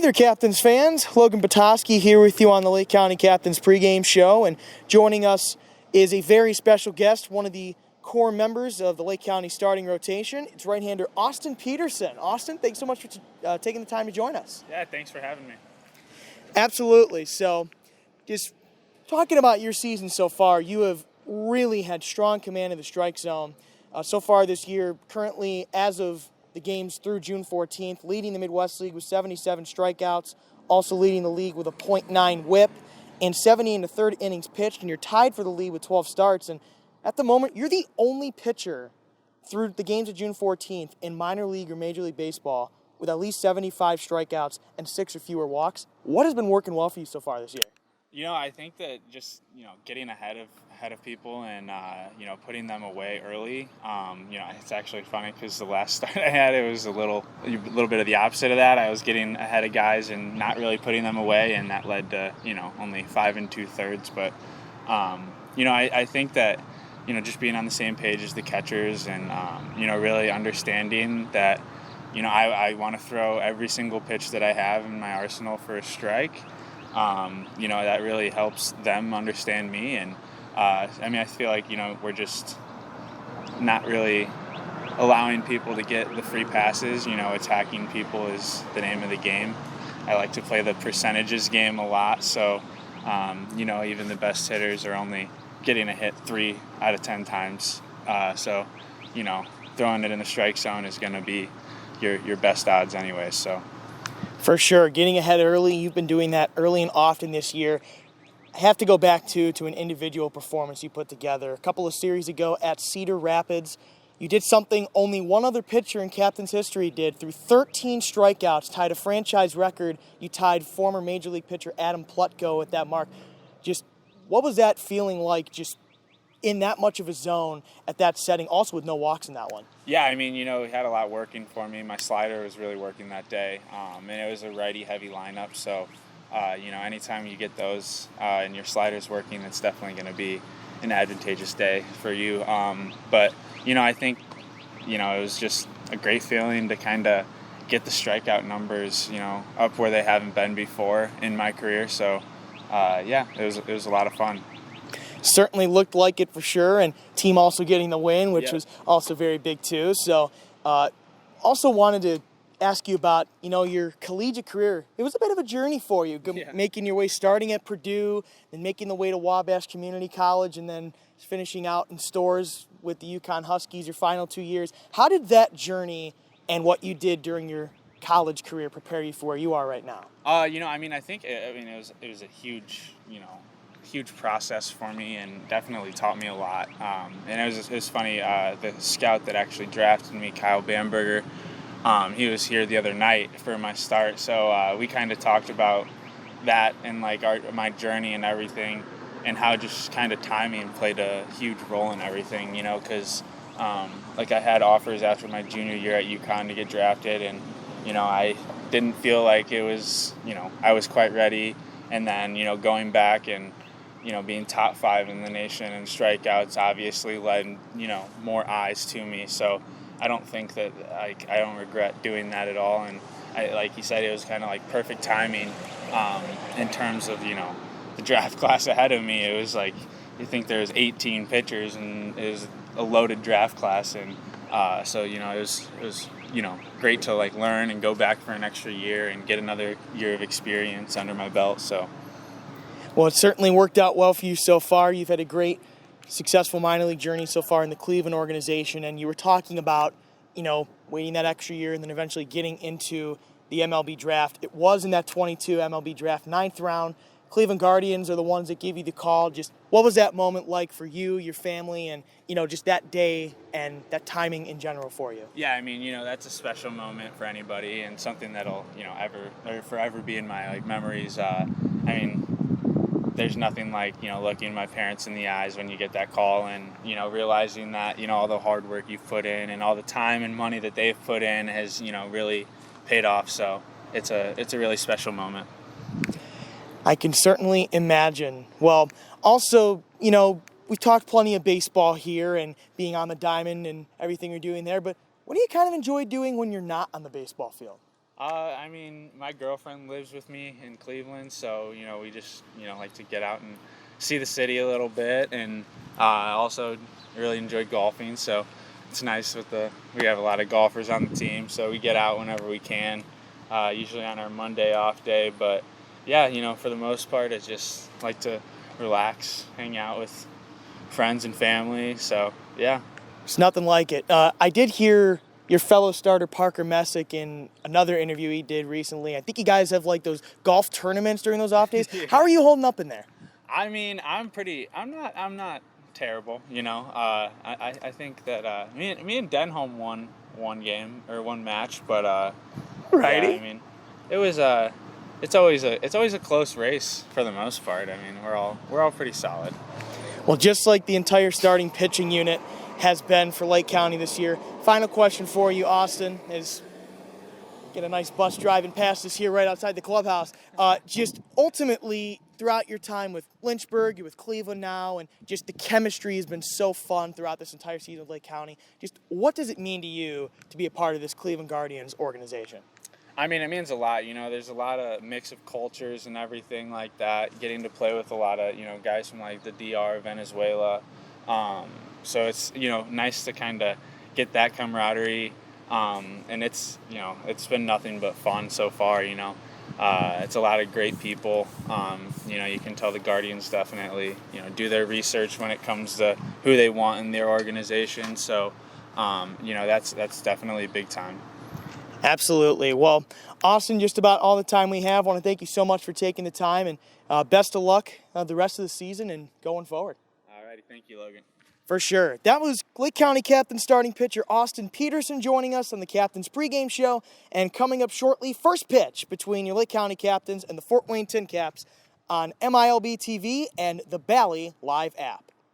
there, Captains fans. Logan Potosky here with you on the Lake County Captains pregame show, and joining us is a very special guest, one of the core members of the Lake County starting rotation. It's right-hander Austin Peterson. Austin, thanks so much for taking the time to join us. Yeah, thanks for having me. Absolutely. So, just talking about your season so far, you have really had strong command of the strike zone so far this year. Currently, as of the games through June 14th, leading the Midwest League with 77 strikeouts, also leading the league with a .9 whip and 70 in the third innings pitched, and you're tied for the lead with 12 starts. And at the moment, you're the only pitcher through the games of June 14th in minor league or Major League Baseball with at least 75 strikeouts and 6 or fewer walks. What has been working well for you so far this year? I think that just, getting ahead of people and, putting them away early, it's actually funny because the last start I had, it was a little bit of the opposite of that. I was getting ahead of guys and not really putting them away, and that led to, only 5 2/3. But, I think that, just being on the same page as the catchers and, really understanding that, I want to throw every single pitch that I have in my arsenal for a strike. That really helps them understand me. And, I feel like, we're just not really allowing people to get the free passes. Attacking people is the name of the game. I like to play the percentages game a lot. So, even the best hitters are only getting a hit 3 out of 10 times. Throwing it in the strike zone is going to be your best odds anyway. So. For sure. Getting ahead early, you've been doing that early and often this year. I have to go back to an individual performance you put together. A couple of series ago at Cedar Rapids, you did something only one other pitcher in Captains history did. Through 13 strikeouts, tied a franchise record. You tied former Major League pitcher Adam Plutko at that mark. Just what was that feeling like, just in that much of a zone at that setting, also with no walks in that one? Yeah, we had a lot working for me. My slider was really working that day, and it was a righty-heavy lineup. So, anytime you get those and your slider's working, it's definitely going to be an advantageous day for you. But I think, it was just a great feeling to kind of get the strikeout numbers, up where they haven't been before in my career. So, it was a lot of fun. Certainly looked like it for sure, and team also getting the win, which was also very big too. So also wanted to ask you about, your collegiate career. It was a bit of a journey for you, making your way, starting at Purdue, then making the way to Wabash Community College, and then finishing out in Stores with the UConn Huskies your final 2 years. How did that journey and what you did during your college career prepare you for where you are right now? I think it was a huge process for me, and definitely taught me a lot. And it was funny, the scout that actually drafted me, Kyle Bamberger, he was here the other night for my start. So we kind of talked about that and my journey and everything, and how just kind of timing played a huge role in everything, because I had offers after my junior year at UConn to get drafted, and I didn't feel like it was, I was quite ready. And then, going back and being top 5 in the nation in strikeouts obviously led, more eyes to me. So I don't think that I don't regret doing that at all. And like you said, it was kind of perfect timing in terms of, the draft class ahead of me. It was you think there's 18 pitchers and it was a loaded draft class. And so, it was great to learn and go back for an extra year and get another year of experience under my belt. So. Well, it certainly worked out well for you so far. You've had a great, successful minor league journey so far in the Cleveland organization, and you were talking about, waiting that extra year and then eventually getting into the MLB draft. It was in that 22 MLB draft, 9th round. Cleveland Guardians are the ones that gave you the call. Just what was that moment like for you, your family, and, just that day and that timing in general for you? Yeah, that's a special moment for anybody, and something that'll, forever be in my memories. There's nothing like, looking my parents in the eyes when you get that call and, realizing that, all the hard work you've put in and all the time and money that they've put in has, really paid off. So it's a really special moment. I can certainly imagine. Well, also, we've talked plenty of baseball here and being on the diamond and everything you're doing there, but what do you kind of enjoy doing when you're not on the baseball field? I mean, my girlfriend lives with me in Cleveland, so we just like to get out and see the city a little bit, and I also really enjoy golfing. So it's nice we have a lot of golfers on the team, so we get out whenever we can, usually on our Monday off day. But yeah, for the most part, I just like to relax, hang out with friends and family. So yeah. It's nothing like it. I did hear your fellow starter Parker Messick in another interview he did recently. I think you guys have like those golf tournaments during those off days. Yeah. How are you holding up in there? I mean, I'm not terrible. I think that me and Denholm won one game or one match, but Righty. yeah, I mean, it was it's always a close race for the most part. I mean, we're all pretty solid. Well, just like the entire starting pitching unit has been for Lake County this year. Final question for you, Austin, is get a nice bus driving past us here right outside the clubhouse. Just ultimately, throughout your time with Lynchburg, you're with Cleveland now, and just the chemistry has been so fun throughout this entire season with Lake County. Just what does it mean to you to be a part of this Cleveland Guardians organization? I mean, it means a lot. There's a lot of mix of cultures and everything like that. Getting to play with a lot of, guys from like the DR, Venezuela. So it's, nice to kind of get that camaraderie. And it's been nothing but fun so far, It's a lot of great people. You can tell the Guardians definitely, do their research when it comes to who they want in their organization. So, that's definitely big time. Absolutely. Well, Austin, just about all the time we have. I want to thank you so much for taking the time, and best of luck the rest of the season and going forward. All righty. Thank you, Logan. For sure. That was Lake County Captain starting pitcher Austin Peterson joining us on the Captain's pregame show. And coming up shortly, first pitch between your Lake County Captains and the Fort Wayne Tin Caps on MILB TV and the Bally Live app.